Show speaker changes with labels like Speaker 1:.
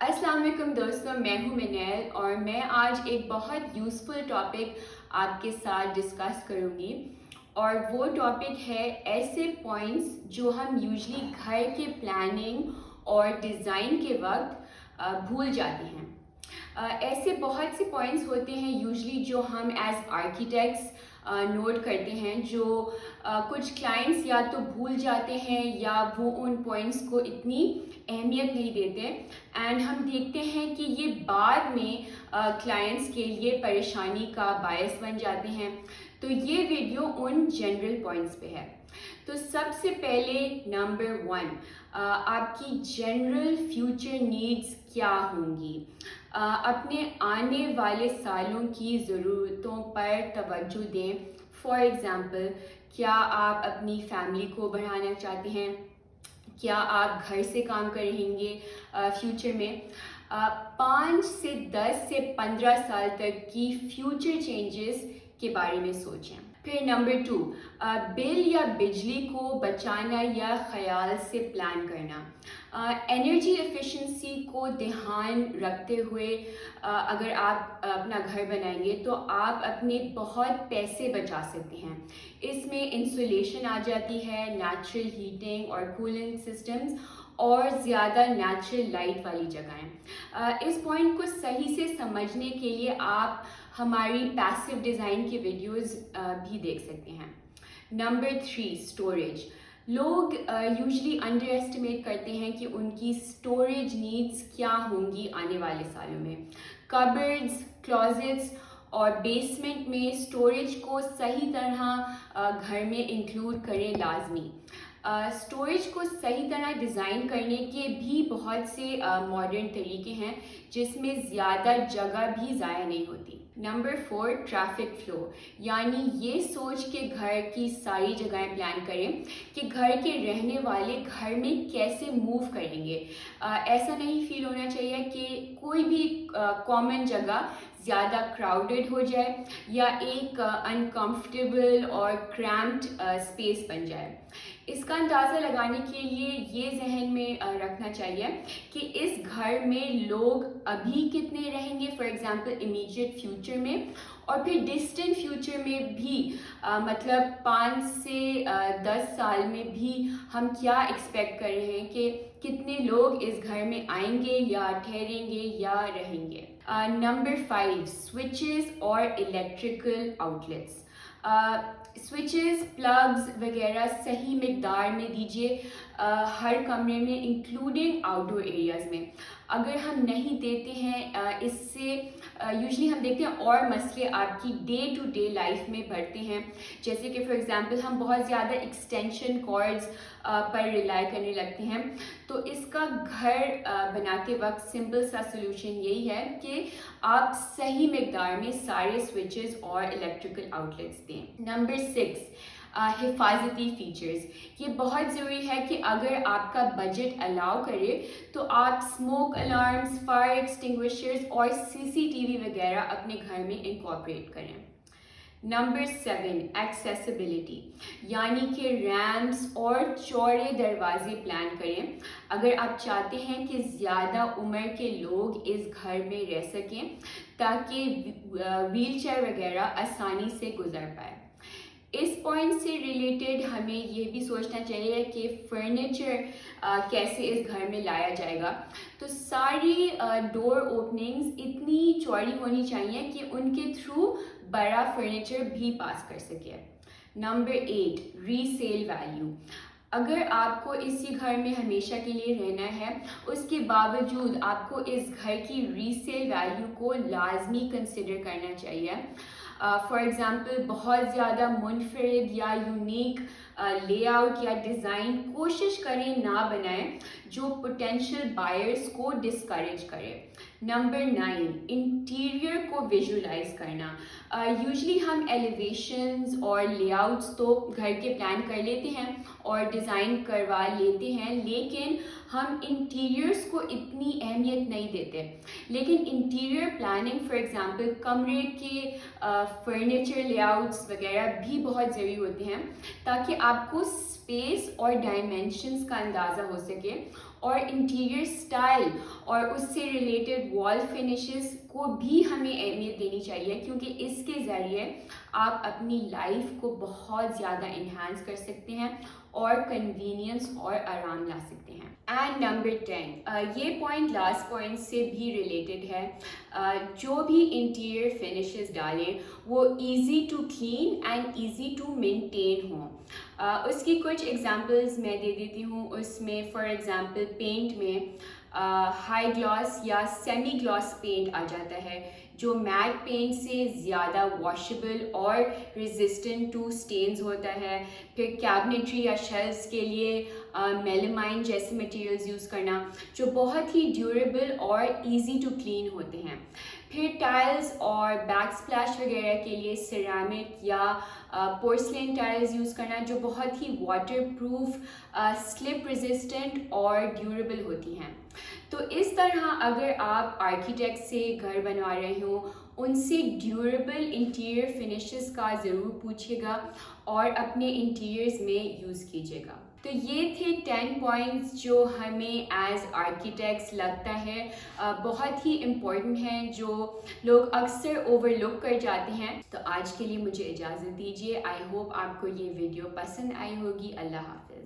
Speaker 1: अस्सलाम वालेकुम दोस्तों, मैं हूं मिनैल और मैं आज एक बहुत यूज़फुल टॉपिक आपके साथ डिस्कस करूंगी। और वो टॉपिक है ऐसे पॉइंट्स जो हम यूजली घर के प्लानिंग और डिज़ाइन के वक्त भूल जाते हैं। ऐसे बहुत से पॉइंट्स होते हैं यूजली जो हम एज आर्किटेक्ट्स नोट करते हैं, जो कुछ क्लाइंट्स या तो भूल जाते हैं या वो उन पॉइंट्स को इतनी अहमियत नहीं देते एंड हम देखते हैं कि ये बाद में क्लाइंट्स के लिए परेशानी का बायस बन जाते हैं। तो ये वीडियो उन जनरल पॉइंट्स पे है। तो सबसे पहले नंबर 1, आपकी जनरल फ्यूचर नीड्स क्या होंगी। अपने आने वाले सालों की ज़रूरतों पर तवज्जो दें। फॉर एग्ज़ाम्पल, क्या आप अपनी फैमिली को बढ़ाना चाहते हैं? क्या आप घर से काम करेंगे फ्यूचर में? 5 से 10 से 15 साल तक की फ्यूचर चेंजेस के बारे में सोचें। फिर नंबर 2, बिल या बिजली को बचाना या ख्याल से प्लान करना। एनर्जी एफिशिएंसी को ध्यान रखते हुए अगर आप अपना घर बनाएंगे तो आप अपने बहुत पैसे बचा सकते हैं। इसमें इंसुलेशन आ जाती है, नेचुरल हीटिंग और कूलिंग सिस्टम्स और ज़्यादा नेचुरल लाइट वाली जगहें। इस पॉइंट को सही से समझने के लिए आप हमारी पैसिव डिज़ाइन की वीडियोस भी देख सकते हैं। Number 3, storage. लोग यूजली अंडर एस्टिमेट करते हैं कि उनकी स्टोरेज नीड्स क्या होंगी आने वाले सालों में। कबर्ड्स, क्लोजेट्स और बेसमेंट में स्टोरेज को सही तरह घर में इंक्लूड करें लाजमी। स्टोरेज को सही तरह डिज़ाइन करने के भी बहुत से मॉडर्न तरीके हैं जिसमें ज़्यादा जगह भी ज़ाया नहीं होती। नंबर 4, ट्रैफिक फ्लो, यानी ये सोच के घर की सारी जगहें प्लान करें कि घर के रहने वाले घर में कैसे मूव करेंगे। ऐसा नहीं फील होना चाहिए कि कोई भी कॉमन जगह ज़्यादा क्राउडेड हो जाए या एक अनकंफर्टेबल और क्रैम्प्ड स्पेस बन जाए। इसका अंदाज़ा लगाने के लिए ये जहन में रखना चाहिए कि इस घर में लोग अभी कितने रहेंगे, फॉर एग्ज़ाम्पल इमीडिएट फ्यूचर में, और फिर डिस्टेंट फ्यूचर में भी मतलब 5 से 10 साल में भी हम क्या एक्सपेक्ट कर रहे हैं कि कितने लोग इस घर में आएंगे या ठहरेंगे या रहेंगे। नंबर 5, स्विचेस और इलेक्ट्रिकल आउटलेट्स। स्विचेस, प्लग्स वगैरह सही मिकदार में दीजिए हर कमरे में, इंक्लूडिंग आउटडोर एरियाज़ में। अगर हम नहीं देते हैं इससे यूजली हम देखते हैं और मसले आपकी डे टू डे लाइफ में बढ़ते हैं। जैसे कि फॉर एग्ज़ाम्पल हम बहुत ज़्यादा एक्सटेंशन कॉर्ड्स पर रिलाई करने लगते हैं। तो इसका घर बनाते वक्त सिंपल सा सोल्यूशन यही है कि आप सही मिकदार में सारे स्विचेस और इलेक्ट्रिकल आउटलेट्स दें। नंबर 6, हिफाजती फीचर्स। ये बहुत ज़रूरी है कि अगर आपका बजट अलाउ करे तो आप स्मोक अलार्म्स, फायर एक्सटिंग्विशर्स और सीसीटीवी वगैरह अपने घर में इंकॉर्पोरेट करें। नंबर 7, एक्सेसिबिलिटी, यानी कि रैम्प्स और चौड़े दरवाजे प्लान करें अगर आप चाहते हैं कि ज़्यादा उम्र के लोग इस घर में रह सकें ताकि व्हीलचेयर वगैरह आसानी से गुजर पाए। इस पॉइंट से रिलेटेड हमें ये भी सोचना चाहिए कि फर्नीचर कैसे इस घर में लाया जाएगा। तो सारी डोर ओपनिंग्स इतनी चौड़ी होनी चाहिए कि उनके थ्रू बड़ा फर्नीचर भी पास कर सके। Number 8, resale value. अगर आपको इसी घर में हमेशा के लिए रहना है, उसके बावजूद आपको इस घर की रीसेल वैल्यू को लाजमी कंसिडर करना चाहिए। फॉर एग्ज़ाम्पल, बहुत ज़्यादा मुनफरिद या यूनिक लेआउट या डिज़ाइन कोशिश करें ना बनाएं जो पोटेंशियल बायर्स को डिस्करेज करे। नंबर 9, इंटीरियर को विजुलाइज करना। यूजली हम एलिवेशंस और लेआउट्स तो घर के प्लान कर लेते हैं और डिज़ाइन करवा लेते हैं, लेकिन हम इंटीरियर्स को इतनी अहमियत नहीं देते। लेकिन इंटीरियर प्लानिंग, फॉर एग्ज़ाम्पल कमरे के फर्नीचर लेआउट्स वगैरह भी बहुत ज़रूरी होते हैं ताकि आपको स्पेस और डायमेंशंस का अंदाज़ा हो सके اور انٹیریئر اسٹائل اور اس سے ریلیٹڈ وال فنشز کو بھی ہمیں اہمیت دینی چاہیے، کیونکہ اس کے ذریعے آپ اپنی لائف کو بہت زیادہ انہینس کر سکتے ہیں اور کنوینئنس اور آرام لا سکتے ہیں۔ اینڈ نمبر 10، یہ پوائنٹ لاسٹ پوائنٹ سے بھی ریلیٹڈ ہے، جو بھی انٹیریئر فنشز ڈالیں وہ easy to clean and easy to maintain ہوں۔ اس کی کچھ ایگزامپلز میں دے دیتی ہوں۔ اس میں فار ایگزامپل پینٹ میں ہائی گلاس یا سیمی گلاس پینٹ آ جاتا ہے، جو میٹ پینٹ سے زیادہ واشیبل اور ریزسٹنٹ ٹو سٹینز ہوتا ہے۔ پھر کیبنٹری یا شیلفز کے لیے میلامائن جیسے مٹیریلز یوز کرنا، جو بہت ہی ڈیوریبل اور ایزی ٹو کلین ہوتے ہیں۔ پھر ٹائلز اور بیک اسپلیش وغیرہ کے لیے سیرامک یا پورسلین ٹائلز یوز کرنا، جو بہت ہی واٹر پروف، سلپ ریزسٹنٹ اور ڈیوریبل ہوتی ہیں۔ تو اس طرح اگر آپ آرکیٹیکٹ سے گھر بنوا رہے ہوں، ان سے ڈیوریبل انٹیریئر فنشز کا ضرور پوچھیے گا اور اپنے انٹیریئرز میں یوز کیجیے گا۔ تو یہ تھے 10 پوائنٹس جو ہمیں ایز آرکیٹیکٹس لگتا ہے بہت ہی امپورٹنٹ ہیں، جو لوگ اکثر اوور لک کر جاتے ہیں۔ تو آج کے لیے مجھے اجازت دیجیے۔ آئی ہوپ آپ کو یہ ویڈیو پسند آئی ہوگی۔ اللہ حافظ۔